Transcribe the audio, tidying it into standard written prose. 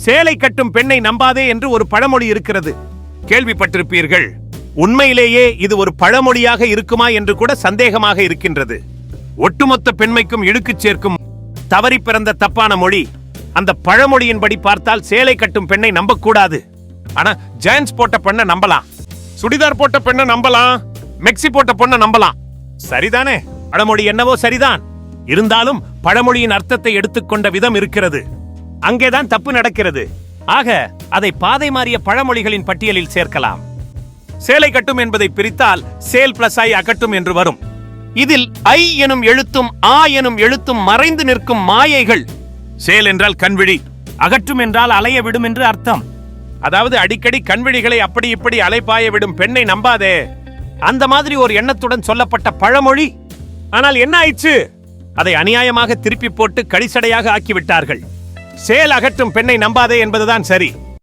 சேலை கட்டும் பெண்ணை நம்பாதே என்று ஒரு பழமொழி இருக்கிறது, கேள்விப்பட்டிருப்பீர்கள். உண்மையிலேயே இது ஒரு பழமொழியாக இருக்குமா என்று கூட சந்தேகமாக இருக்கின்றது. ஒட்டுமொத்த பெண்மைக்கும் இழுக்குச் சேர்க்கும் தவறி பிறந்த தப்பான மொழி. அந்த பழமொழியின்படி பார்த்தால் சேலை கட்டும் பெண்ணை நம்பக்கூடாது. ஆனா ஜீன்ஸ் போட்ட பெண்ணை நம்பலாம், சுடிதார் போட்ட பெண்ணை நம்பலாம், மெக்ஸி போட்ட பொண்ணை நம்பலாம். சரிதானே? பழமொழி என்னவோ சரிதான். இருந்தாலும் பழமொழியின் அர்த்தத்தை எடுத்துக்கொண்ட விதம் இருக்கிறது, அங்கேதான் தப்பு நடக்கிறது. ஆக அதை பாதை மாறிய பழமொழிகளின் பட்டியலில் சேர்க்கலாம். சேலை கட்டும் என்பதை பிரித்தால் சேல் பிளஸ் ஐ அகட்டும் என்று வரும். இதில் ஐ எனும் எழுத்தும் ஆ எனும் எழுத்தும் மறைந்து நிற்கும் மாயைகள். சேல் என்றால் கண்விழி, அகற்றும் என்றால் அலைய விடும் என்று அர்த்தம். அதாவது அடிக்கடி கண்விழிகளை அப்படி இப்படி அலைபாய விடும் பெண்ணை நம்பாதே, அந்த மாதிரி ஒரு எண்ணத்துடன் சொல்லப்பட்ட பழமொழி. ஆனால் என்ன ஆயிற்று? அதை அநியாயமாக திருப்பி போட்டு கடிசடையாக ஆக்கிவிட்டார்கள். சேல் அகற்றும் பெண்ணை நம்பாதே என்பதுதான் சரி.